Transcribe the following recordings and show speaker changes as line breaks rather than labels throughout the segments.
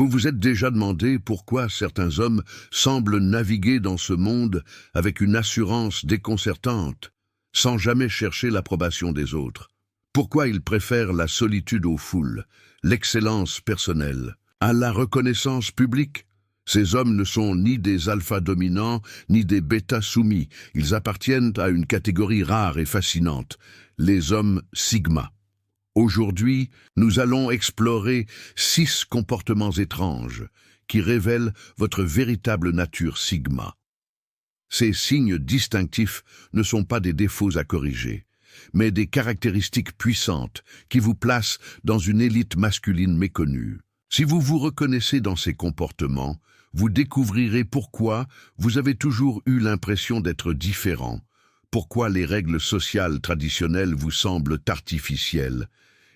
Vous vous êtes déjà demandé pourquoi certains hommes semblent naviguer dans ce monde avec une assurance déconcertante, sans jamais chercher l'approbation des autres. Pourquoi ils préfèrent la solitude aux foules, l'excellence personnelle, à la reconnaissance publique? Ces hommes ne sont ni des alphas dominants, ni des bêtas soumis. Ils appartiennent à une catégorie rare et fascinante, les hommes sigma. Aujourd'hui, nous allons explorer 6 comportements étranges qui révèlent votre véritable nature sigma. Ces signes distinctifs ne sont pas des défauts à corriger, mais des caractéristiques puissantes qui vous placent dans une élite masculine méconnue. Si vous vous reconnaissez dans ces comportements, vous découvrirez pourquoi vous avez toujours eu l'impression d'être différent, pourquoi les règles sociales traditionnelles vous semblent artificielles,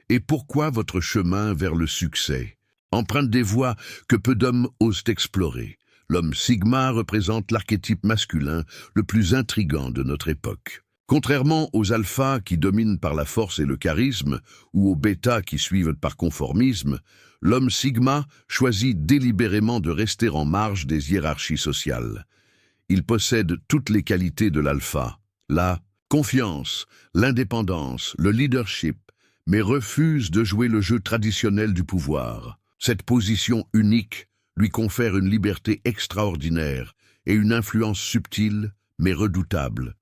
et pourquoi votre chemin vers le succès emprunte des voies que peu d'hommes osent explorer. L'homme sigma représente l'archétype masculin le plus intrigant de notre époque. Contrairement aux alphas qui dominent par la force et le charisme, ou aux bêtas qui suivent par conformisme, l'homme sigma choisit délibérément de rester en marge des hiérarchies sociales. Il possède toutes les qualités de l'alpha, la confiance, l'indépendance, le leadership, mais refuse de jouer le jeu traditionnel du pouvoir. Cette position unique lui confère une liberté extraordinaire et une influence subtile mais redoutable.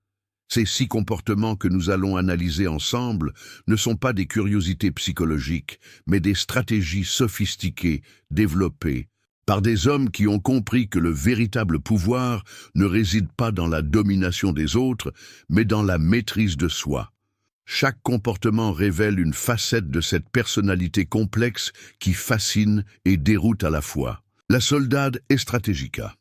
Ces 6 comportements que nous allons analyser ensemble ne sont pas des curiosités psychologiques, mais des stratégies sophistiquées, développées par des hommes qui ont compris que le véritable pouvoir ne réside pas dans la domination des autres, mais dans la maîtrise de soi. Chaque comportement révèle une facette de cette personnalité complexe qui fascine et déroute à la fois. La soldade est stratégica.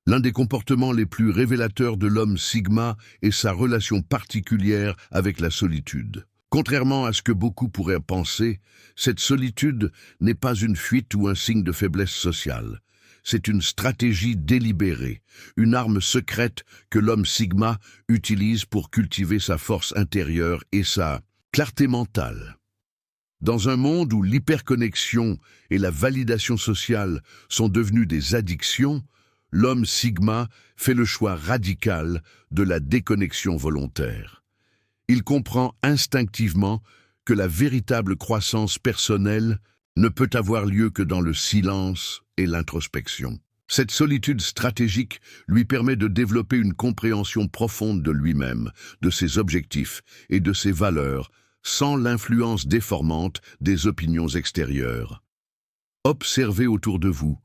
L'un des comportements les plus révélateurs de l'homme sigma est sa relation particulière avec la solitude. Contrairement à ce que beaucoup pourraient penser, cette solitude n'est pas une fuite ou un signe de faiblesse sociale. C'est une stratégie délibérée, une arme secrète que l'homme sigma utilise pour cultiver sa force intérieure et sa clarté mentale. Dans un monde où l'hyperconnexion et la validation sociale sont devenues des addictions, l'homme sigma fait le choix radical de la déconnexion volontaire. Il comprend instinctivement que la véritable croissance personnelle ne peut avoir lieu que dans le silence et l'introspection. Cette solitude stratégique lui permet de développer une compréhension profonde de lui-même, de ses objectifs et de ses valeurs, sans l'influence déformante des opinions extérieures. Observez autour de vous.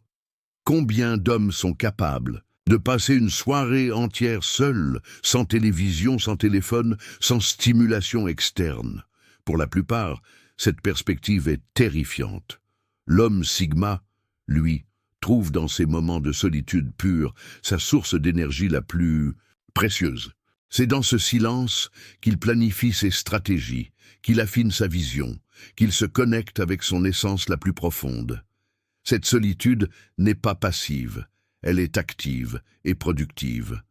Combien d'hommes sont capables de passer une soirée entière seuls, sans télévision, sans téléphone, sans stimulation externe? Pour la plupart, cette perspective est terrifiante. L'homme sigma, lui, trouve dans ces moments de solitude pure sa source d'énergie la plus précieuse. C'est dans ce silence qu'il planifie ses stratégies, qu'il affine sa vision, qu'il se connecte avec son essence la plus profonde. Cette solitude n'est pas passive, elle est active et productive.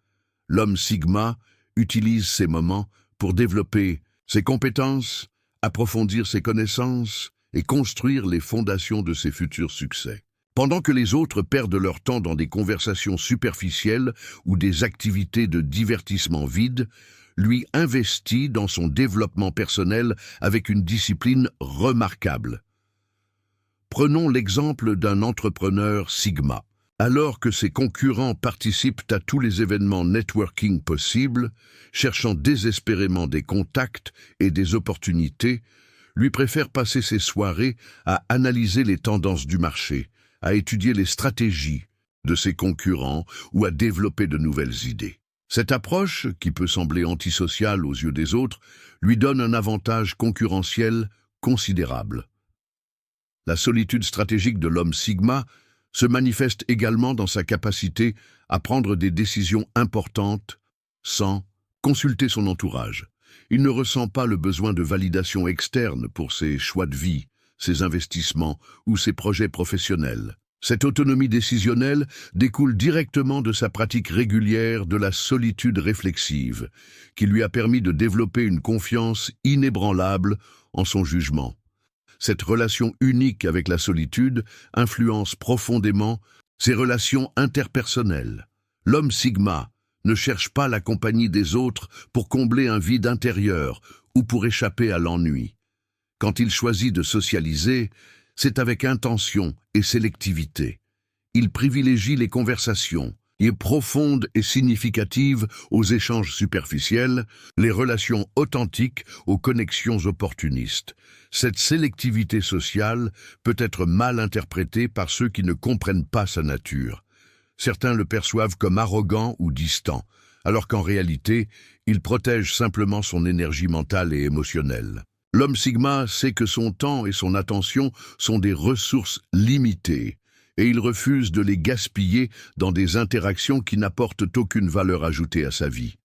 L'homme sigma utilise ces moments pour développer ses compétences, approfondir ses connaissances et construire les fondations de ses futurs succès. Pendant que les autres perdent leur temps dans des conversations superficielles ou des activités de divertissement vides, lui investit dans son développement personnel avec une discipline remarquable. Prenons l'exemple d'un entrepreneur sigma. Alors que ses concurrents participent à tous les événements networking possibles, cherchant désespérément des contacts et des opportunités, lui préfère passer ses soirées à analyser les tendances du marché, à étudier les stratégies de ses concurrents ou à développer de nouvelles idées. Cette approche, qui peut sembler antisociale aux yeux des autres, lui donne un avantage concurrentiel considérable. La solitude stratégique de l'homme sigma se manifeste également dans sa capacité à prendre des décisions importantes sans consulter son entourage. Il ne ressent pas le besoin de validation externe pour ses choix de vie, ses investissements ou ses projets professionnels. Cette autonomie décisionnelle découle directement de sa pratique régulière de la solitude réflexive, qui lui a permis de développer une confiance inébranlable en son jugement. Cette relation unique avec la solitude influence profondément ses relations interpersonnelles. L'homme Sigma ne cherche pas la compagnie des autres pour combler un vide intérieur ou pour échapper à l'ennui. Quand il choisit de socialiser, c'est avec intention et sélectivité. Il privilégie les conversations, profondes et significatives aux échanges superficiels, les relations authentiques aux connexions opportunistes. Cette sélectivité sociale peut être mal interprétée par ceux qui ne comprennent pas sa nature. Certains le perçoivent comme arrogant ou distant, alors qu'en réalité, il protège simplement son énergie mentale et émotionnelle. L'homme Sigma sait que son temps et son attention sont des ressources limitées, et il refuse de les gaspiller dans des interactions qui n'apportent aucune valeur ajoutée à sa vie.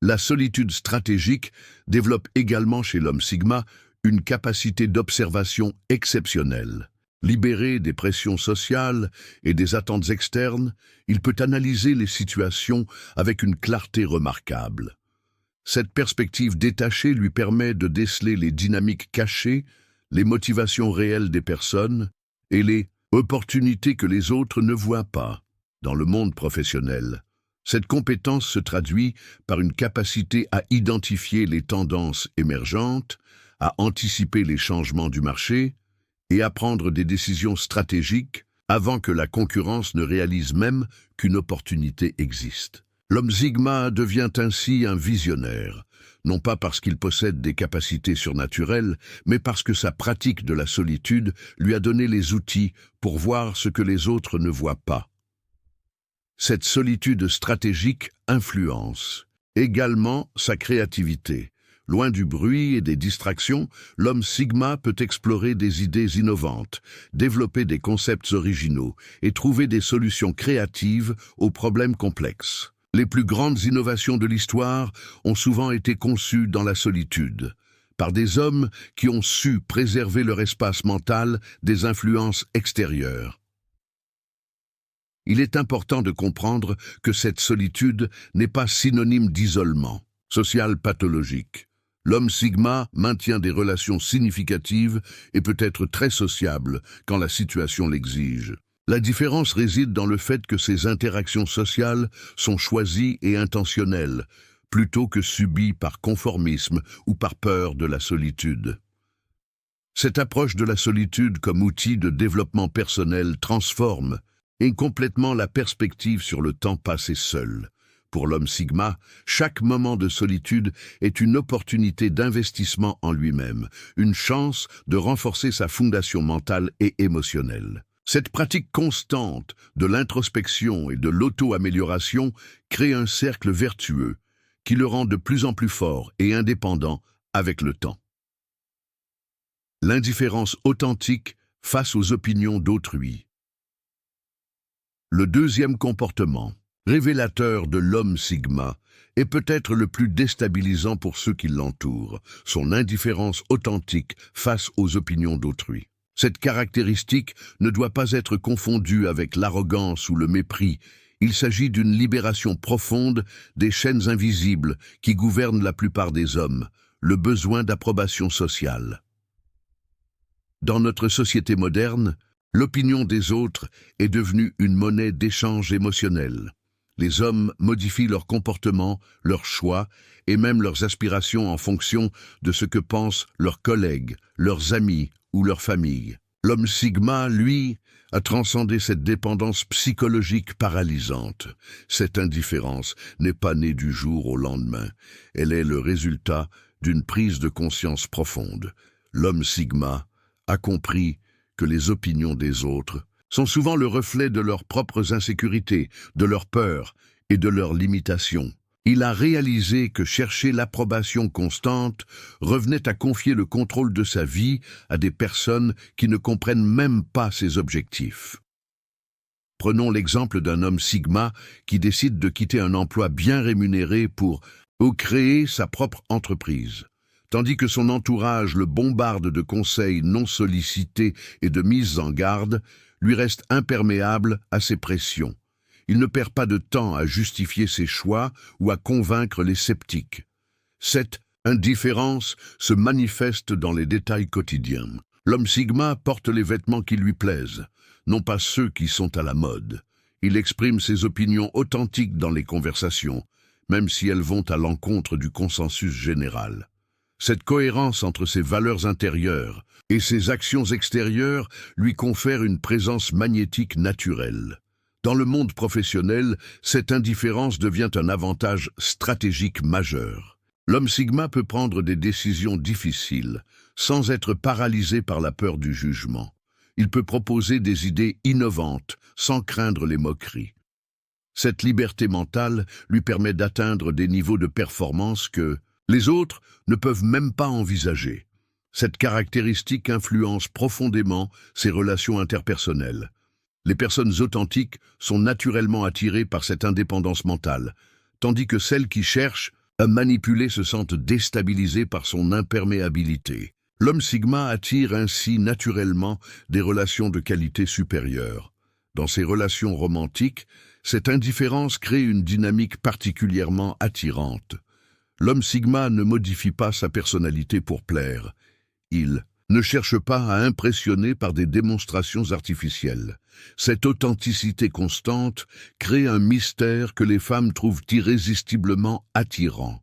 La solitude stratégique développe également chez l'homme Sigma une capacité d'observation exceptionnelle. Libéré des pressions sociales et des attentes externes, il peut analyser les situations avec une clarté remarquable. Cette perspective détachée lui permet de déceler les dynamiques cachées, les motivations réelles des personnes et les opportunités que les autres ne voient pas. Dans le monde professionnel, cette compétence se traduit par une capacité à identifier les tendances émergentes, à anticiper les changements du marché et à prendre des décisions stratégiques avant que la concurrence ne réalise même qu'une opportunité existe. L'homme Sigma devient ainsi un visionnaire, non pas parce qu'il possède des capacités surnaturelles, mais parce que sa pratique de la solitude lui a donné les outils pour voir ce que les autres ne voient pas. Cette solitude stratégique influence également sa créativité. Loin du bruit et des distractions, l'homme Sigma peut explorer des idées innovantes, développer des concepts originaux et trouver des solutions créatives aux problèmes complexes. Les plus grandes innovations de l'histoire ont souvent été conçues dans la solitude, par des hommes qui ont su préserver leur espace mental des influences extérieures. Il est important de comprendre que cette solitude n'est pas synonyme d'isolement social pathologique. L'homme Sigma maintient des relations significatives et peut être très sociable quand la situation l'exige. La différence réside dans le fait que ces interactions sociales sont choisies et intentionnelles, plutôt que subies par conformisme ou par peur de la solitude. Cette approche de la solitude comme outil de développement personnel transforme complètement la perspective sur le temps passé seul. Pour l'homme Sigma, chaque moment de solitude est une opportunité d'investissement en lui-même, une chance de renforcer sa fondation mentale et émotionnelle. Cette pratique constante de l'introspection et de l'auto-amélioration crée un cercle vertueux qui le rend de plus en plus fort et indépendant avec le temps. L'indifférence authentique face aux opinions d'autrui. Le deuxième comportement, révélateur de l'homme Sigma, est peut-être le plus déstabilisant pour ceux qui l'entourent, son indifférence authentique face aux opinions d'autrui. Cette caractéristique ne doit pas être confondue avec l'arrogance ou le mépris. Il s'agit d'une libération profonde des chaînes invisibles qui gouvernent la plupart des hommes, le besoin d'approbation sociale. Dans notre société moderne, l'opinion des autres est devenue une monnaie d'échange émotionnel. Les hommes modifient leur comportement, leurs choix et même leurs aspirations en fonction de ce que pensent leurs collègues, leurs amis ou leur famille. L'homme Sigma, lui, a transcendé cette dépendance psychologique paralysante. Cette indifférence n'est pas née du jour au lendemain. Elle est le résultat d'une prise de conscience profonde. L'homme Sigma a compris que les opinions des autres sont souvent le reflet de leurs propres insécurités, de leurs peurs et de leurs limitations. Il a réalisé que chercher l'approbation constante revenait à confier le contrôle de sa vie à des personnes qui ne comprennent même pas ses objectifs. Prenons l'exemple d'un homme Sigma qui décide de quitter un emploi bien rémunéré pour créer sa propre entreprise. Tandis que son entourage le bombarde de conseils non sollicités et de mises en garde, lui reste imperméable à ces pressions. Il ne perd pas de temps à justifier ses choix ou à convaincre les sceptiques. Cette indifférence se manifeste dans les détails quotidiens. L'homme Sigma porte les vêtements qui lui plaisent, non pas ceux qui sont à la mode. Il exprime ses opinions authentiques dans les conversations, même si elles vont à l'encontre du consensus général. Cette cohérence entre ses valeurs intérieures et ses actions extérieures lui confère une présence magnétique naturelle. Dans le monde professionnel, cette indifférence devient un avantage stratégique majeur. L'homme Sigma peut prendre des décisions difficiles, sans être paralysé par la peur du jugement. Il peut proposer des idées innovantes, sans craindre les moqueries. Cette liberté mentale lui permet d'atteindre des niveaux de performance que les autres ne peuvent même pas envisager. Cette caractéristique influence profondément ses relations interpersonnelles. Les personnes authentiques sont naturellement attirées par cette indépendance mentale, tandis que celles qui cherchent à manipuler se sentent déstabilisées par son imperméabilité. L'homme Sigma attire ainsi naturellement des relations de qualité supérieure. Dans ses relations romantiques, cette indifférence crée une dynamique particulièrement attirante. L'homme Sigma ne modifie pas sa personnalité pour plaire. Il ne cherche pas à impressionner par des démonstrations artificielles. Cette authenticité constante crée un mystère que les femmes trouvent irrésistiblement attirant.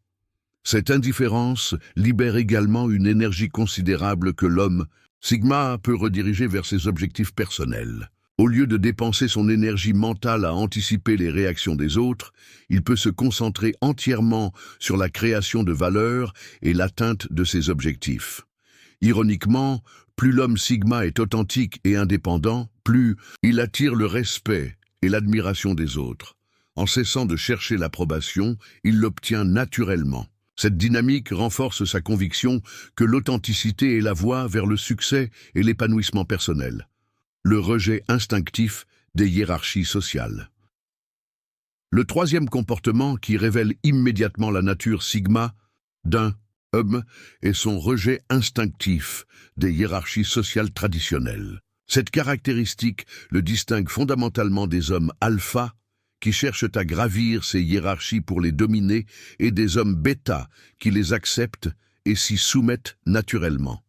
Cette indifférence libère également une énergie considérable que l'homme Sigma peut rediriger vers ses objectifs personnels. Au lieu de dépenser son énergie mentale à anticiper les réactions des autres, il peut se concentrer entièrement sur la création de valeur et l'atteinte de ses objectifs. Ironiquement, plus l'homme Sigma est authentique et indépendant, plus il attire le respect et l'admiration des autres. En cessant de chercher l'approbation, il l'obtient naturellement. Cette dynamique renforce sa conviction que l'authenticité est la voie vers le succès et l'épanouissement personnel. Le rejet instinctif des hiérarchies sociales. Le troisième comportement qui révèle immédiatement la nature Sigma d'un homme est son rejet instinctif des hiérarchies sociales traditionnelles. Cette caractéristique le distingue fondamentalement des hommes alpha qui cherchent à gravir ces hiérarchies pour les dominer et des hommes bêta qui les acceptent et s'y soumettent naturellement.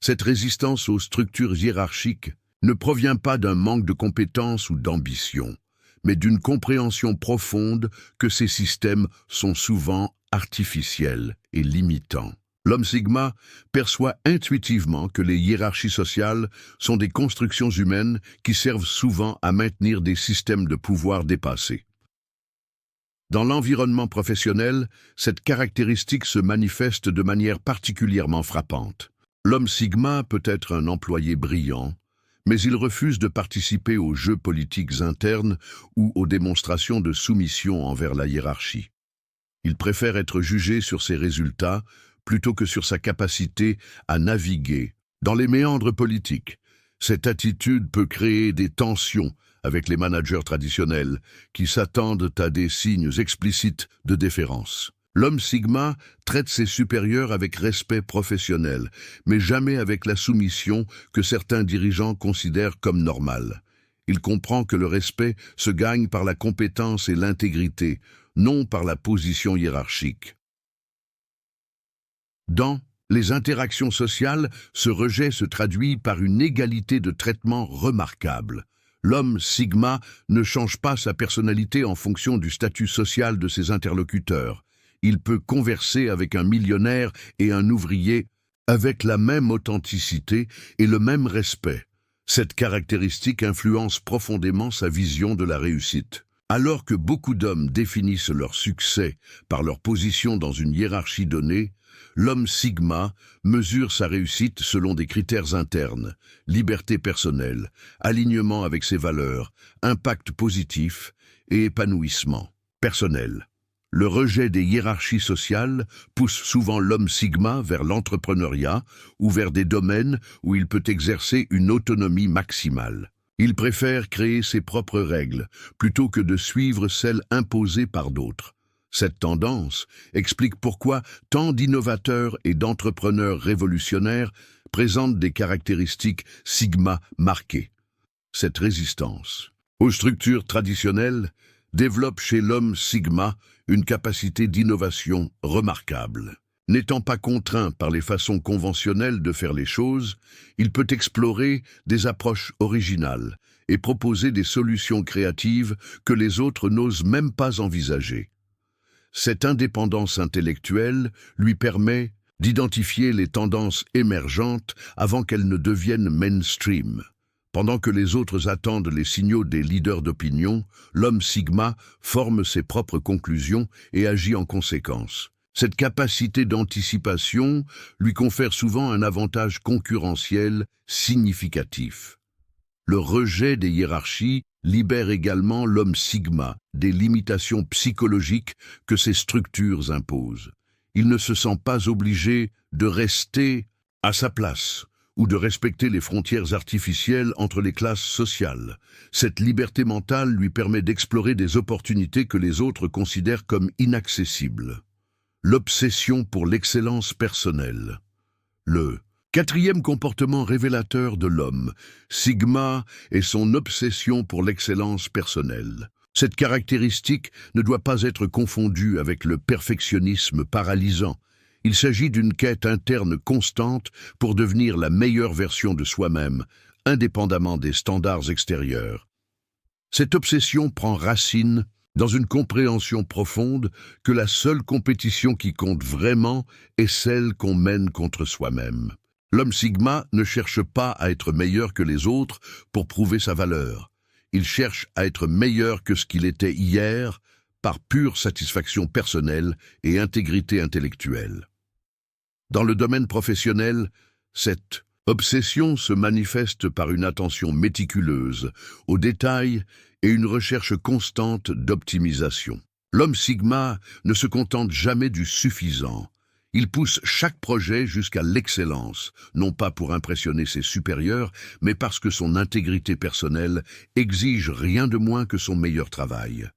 Cette résistance aux structures hiérarchiques ne provient pas d'un manque de compétences ou d'ambition, mais d'une compréhension profonde que ces systèmes sont souvent artificiels et limitants. L'homme Sigma perçoit intuitivement que les hiérarchies sociales sont des constructions humaines qui servent souvent à maintenir des systèmes de pouvoir dépassés. Dans l'environnement professionnel, cette caractéristique se manifeste de manière particulièrement frappante. L'homme Sigma peut être un employé brillant, mais il refuse de participer aux jeux politiques internes ou aux démonstrations de soumission envers la hiérarchie. Il préfère être jugé sur ses résultats plutôt que sur sa capacité à naviguer dans les méandres politiques. Cette attitude peut créer des tensions avec les managers traditionnels qui s'attendent à des signes explicites de déférence. L'homme Sigma traite ses supérieurs avec respect professionnel, mais jamais avec la soumission que certains dirigeants considèrent comme normale. Il comprend que le respect se gagne par la compétence et l'intégrité, non par la position hiérarchique. Dans les interactions sociales, ce rejet se traduit par une égalité de traitement remarquable. L'homme Sigma ne change pas sa personnalité en fonction du statut social de ses interlocuteurs. Il peut converser avec un millionnaire et un ouvrier avec la même authenticité et le même respect. Cette caractéristique influence profondément sa vision de la réussite. Alors que beaucoup d'hommes définissent leur succès par leur position dans une hiérarchie donnée, l'homme Sigma mesure sa réussite selon des critères internes, liberté personnelle, alignement avec ses valeurs, impact positif et épanouissement personnel. Le rejet des hiérarchies sociales pousse souvent l'homme Sigma vers l'entrepreneuriat ou vers des domaines où il peut exercer une autonomie maximale. Il préfère créer ses propres règles plutôt que de suivre celles imposées par d'autres. Cette tendance explique pourquoi tant d'innovateurs et d'entrepreneurs révolutionnaires présentent des caractéristiques Sigma marquées. Cette résistance aux structures traditionnelles développe chez l'homme Sigma une capacité d'innovation remarquable. N'étant pas contraint par les façons conventionnelles de faire les choses, il peut explorer des approches originales et proposer des solutions créatives que les autres n'osent même pas envisager. Cette indépendance intellectuelle lui permet d'identifier les tendances émergentes avant qu'elles ne deviennent mainstream. Pendant que les autres attendent les signaux des leaders d'opinion, l'homme Sigma forme ses propres conclusions et agit en conséquence. Cette capacité d'anticipation lui confère souvent un avantage concurrentiel significatif. Le rejet des hiérarchies libère également l'homme Sigma des limitations psychologiques que ces structures imposent. Il ne se sent pas obligé de rester à sa place ou de respecter les frontières artificielles entre les classes sociales. Cette liberté mentale lui permet d'explorer des opportunités que les autres considèrent comme inaccessibles. L'obsession pour l'excellence personnelle. Le quatrième comportement révélateur de l'homme, Sigma, est son obsession pour l'excellence personnelle. Cette caractéristique ne doit pas être confondue avec le perfectionnisme paralysant. Il s'agit d'une quête interne constante pour devenir la meilleure version de soi-même, indépendamment des standards extérieurs. Cette obsession prend racine dans une compréhension profonde que la seule compétition qui compte vraiment est celle qu'on mène contre soi-même. L'homme Sigma ne cherche pas à être meilleur que les autres pour prouver sa valeur. Il cherche à être meilleur que ce qu'il était hier par pure satisfaction personnelle et intégrité intellectuelle. Dans le domaine professionnel, cette obsession se manifeste par une attention méticuleuse aux détails et une recherche constante d'optimisation. L'homme Sigma ne se contente jamais du suffisant. Il pousse chaque projet jusqu'à l'excellence, non pas pour impressionner ses supérieurs, mais parce que son intégrité personnelle exige rien de moins que son meilleur travail.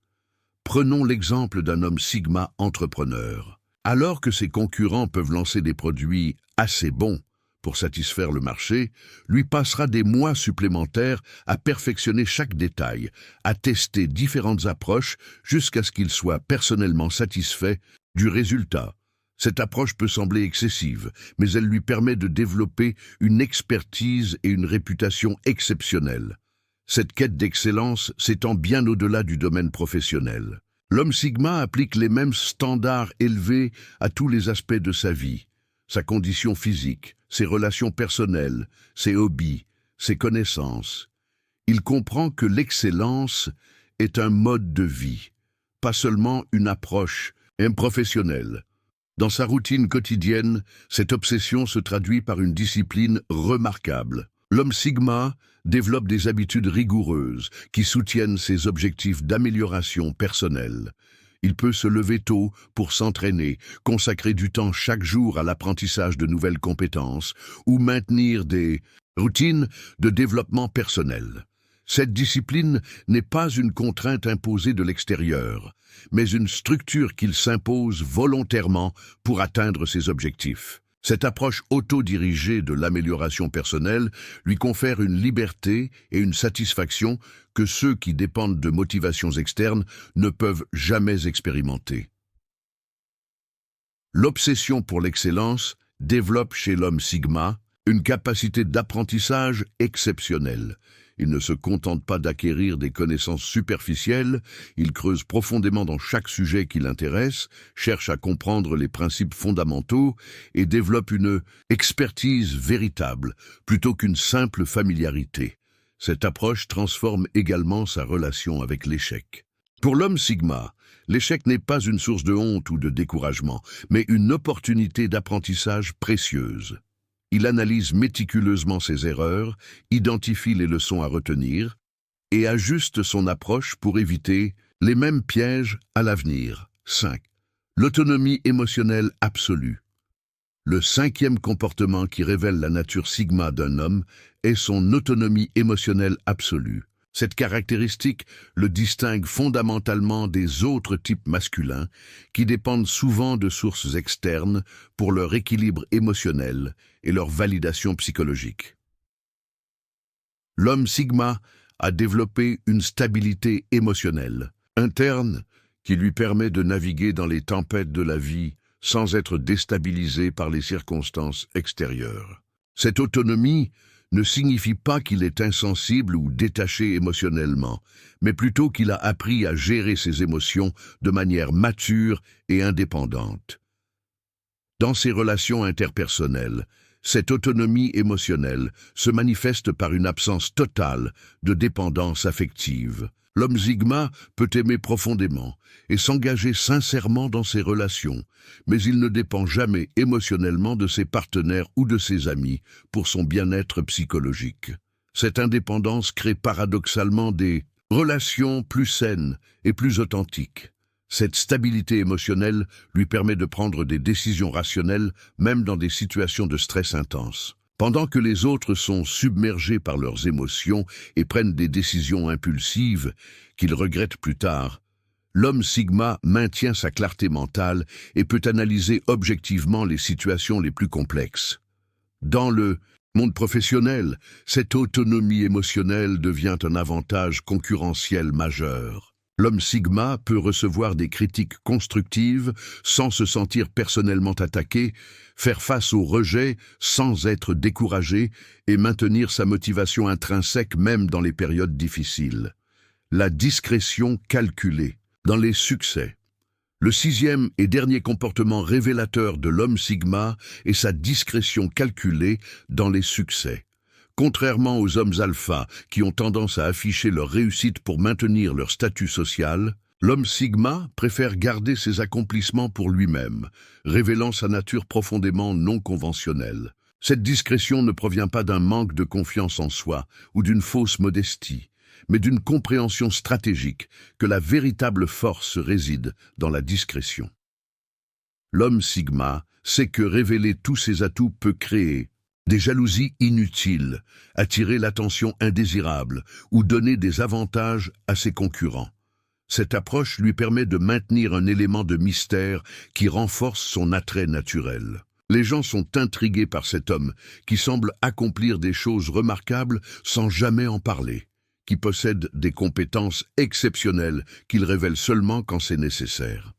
Prenons l'exemple d'un homme Sigma entrepreneur. Alors que ses concurrents peuvent lancer des produits assez bons pour satisfaire le marché, lui passera des mois supplémentaires à perfectionner chaque détail, à tester différentes approches jusqu'à ce qu'il soit personnellement satisfait du résultat. Cette approche peut sembler excessive, mais elle lui permet de développer une expertise et une réputation exceptionnelles. Cette quête d'excellence s'étend bien au-delà du domaine professionnel. L'homme Sigma applique les mêmes standards élevés à tous les aspects de sa vie, sa condition physique, ses relations personnelles, ses hobbies, ses connaissances. Il comprend que l'excellence est un mode de vie, pas seulement une approche professionnelle. Dans sa routine quotidienne, cette obsession se traduit par une discipline remarquable. L'homme Sigma développe des habitudes rigoureuses qui soutiennent ses objectifs d'amélioration personnelle. Il peut se lever tôt pour s'entraîner, consacrer du temps chaque jour à l'apprentissage de nouvelles compétences ou maintenir des routines de développement personnel. Cette discipline n'est pas une contrainte imposée de l'extérieur, mais une structure qu'il s'impose volontairement pour atteindre ses objectifs. Cette approche autodirigée de l'amélioration personnelle lui confère une liberté et une satisfaction que ceux qui dépendent de motivations externes ne peuvent jamais expérimenter. L'obsession pour l'excellence développe chez l'homme Sigma une capacité d'apprentissage exceptionnelle. Il ne se contente pas d'acquérir des connaissances superficielles, il creuse profondément dans chaque sujet qui l'intéresse, cherche à comprendre les principes fondamentaux et développe une expertise véritable plutôt qu'une simple familiarité. Cette approche transforme également sa relation avec l'échec. Pour l'homme Sigma, l'échec n'est pas une source de honte ou de découragement, mais une opportunité d'apprentissage précieuse. Il analyse méticuleusement ses erreurs, identifie les leçons à retenir et ajuste son approche pour éviter les mêmes pièges à l'avenir. 5. L'autonomie émotionnelle absolue. Le cinquième comportement qui révèle la nature Sigma d'un homme est son autonomie émotionnelle absolue. Cette caractéristique le distingue fondamentalement des autres types masculins qui dépendent souvent de sources externes pour leur équilibre émotionnel et leur validation psychologique. L'homme Sigma a développé une stabilité émotionnelle interne qui lui permet de naviguer dans les tempêtes de la vie sans être déstabilisé par les circonstances extérieures. Cette autonomie ne signifie pas qu'il est insensible ou détaché émotionnellement, mais plutôt qu'il a appris à gérer ses émotions de manière mature et indépendante. Dans ses relations interpersonnelles, cette autonomie émotionnelle se manifeste par une absence totale de dépendance affective. L'homme Sigma peut aimer profondément et s'engager sincèrement dans ses relations, mais il ne dépend jamais émotionnellement de ses partenaires ou de ses amis pour son bien-être psychologique. Cette indépendance crée paradoxalement des relations plus saines et plus authentiques. Cette stabilité émotionnelle lui permet de prendre des décisions rationnelles même dans des situations de stress intense. Pendant que les autres sont submergés par leurs émotions et prennent des décisions impulsives qu'ils regrettent plus tard, l'homme Sigma maintient sa clarté mentale et peut analyser objectivement les situations les plus complexes. Dans le monde professionnel, cette autonomie émotionnelle devient un avantage concurrentiel majeur. L'homme Sigma peut recevoir des critiques constructives sans se sentir personnellement attaqué, faire face au rejet sans être découragé et maintenir sa motivation intrinsèque même dans les périodes difficiles. La discrétion calculée dans les succès. Le sixième et dernier comportement révélateur de l'homme Sigma est sa discrétion calculée dans les succès. Contrairement aux hommes alpha qui ont tendance à afficher leur réussite pour maintenir leur statut social, l'homme Sigma préfère garder ses accomplissements pour lui-même, révélant sa nature profondément non conventionnelle. Cette discrétion ne provient pas d'un manque de confiance en soi ou d'une fausse modestie, mais d'une compréhension stratégique que la véritable force réside dans la discrétion. L'homme Sigma sait que révéler tous ses atouts peut créer des jalousies inutiles, attirer l'attention indésirable ou donner des avantages à ses concurrents. Cette approche lui permet de maintenir un élément de mystère qui renforce son attrait naturel. Les gens sont intrigués par cet homme qui semble accomplir des choses remarquables sans jamais en parler, qui possède des compétences exceptionnelles qu'il révèle seulement quand c'est nécessaire.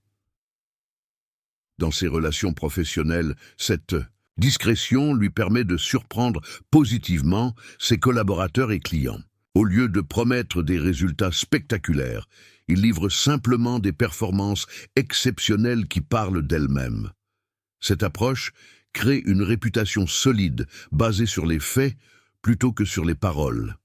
Dans ses relations professionnelles, cette discrétion lui permet de surprendre positivement ses collaborateurs et clients. Au lieu de promettre des résultats spectaculaires, il livre simplement des performances exceptionnelles qui parlent d'elles-mêmes. Cette approche crée une réputation solide basée sur les faits plutôt que sur les paroles.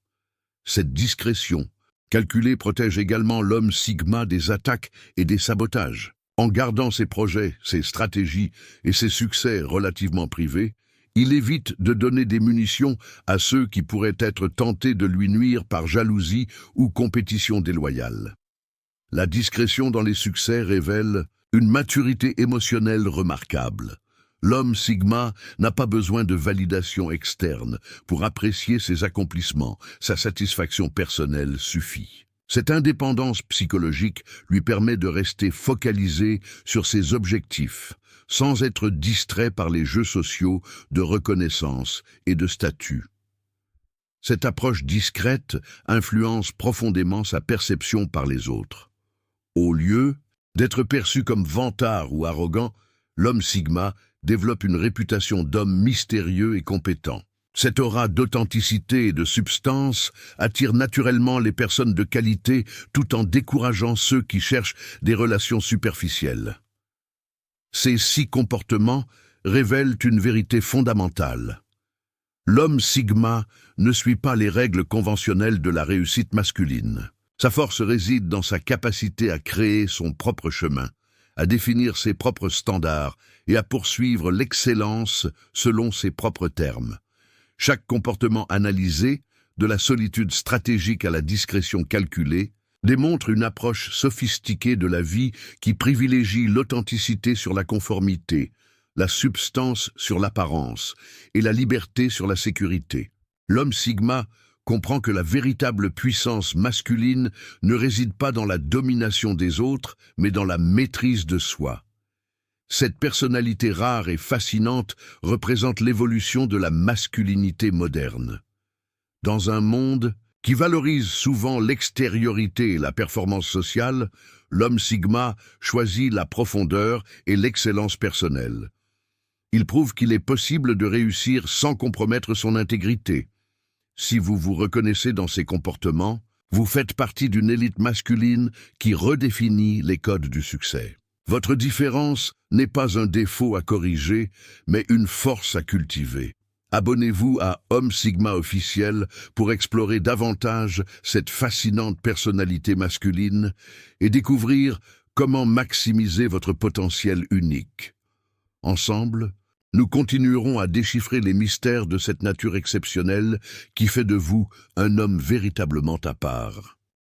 Cette discrétion calculée protège également l'homme Sigma des attaques et des sabotages. En gardant ses projets, ses stratégies et ses succès relativement privés, il évite de donner des munitions à ceux qui pourraient être tentés de lui nuire par jalousie ou compétition déloyale. La discrétion dans les succès révèle une maturité émotionnelle remarquable. L'homme Sigma n'a pas besoin de validation externe pour apprécier ses accomplissements, sa satisfaction personnelle suffit. Cette indépendance psychologique lui permet de rester focalisé sur ses objectifs, sans être distrait par les jeux sociaux de reconnaissance et de statut. Cette approche discrète influence profondément sa perception par les autres. Au lieu d'être perçu comme vantard ou arrogant, l'homme Sigma développe une réputation d'homme mystérieux et compétent. Cette aura d'authenticité et de substance attire naturellement les personnes de qualité tout en décourageant ceux qui cherchent des relations superficielles. Ces 6 comportements révèlent une vérité fondamentale. L'homme Sigma ne suit pas les règles conventionnelles de la réussite masculine. Sa force réside dans sa capacité à créer son propre chemin, à définir ses propres standards et à poursuivre l'excellence selon ses propres termes. Chaque comportement analysé, de la solitude stratégique à la discrétion calculée, démontre une approche sophistiquée de la vie qui privilégie l'authenticité sur la conformité, la substance sur l'apparence et la liberté sur la sécurité. L'homme Sigma comprend que la véritable puissance masculine ne réside pas dans la domination des autres, mais dans la maîtrise de soi. Cette personnalité rare et fascinante représente l'évolution de la masculinité moderne. Dans un monde Qui valorise souvent l'extériorité et la performance sociale, l'homme Sigma choisit la profondeur et l'excellence personnelle. Il prouve qu'il est possible de réussir sans compromettre son intégrité. Si vous vous reconnaissez dans ces comportements, vous faites partie d'une élite masculine qui redéfinit les codes du succès. Votre différence n'est pas un défaut à corriger, mais une force à cultiver. Abonnez-vous à Homme Sigma officiel pour explorer davantage cette fascinante personnalité masculine et découvrir comment maximiser votre potentiel unique. Ensemble, nous continuerons à déchiffrer les mystères de cette nature exceptionnelle qui fait de vous un homme véritablement à part.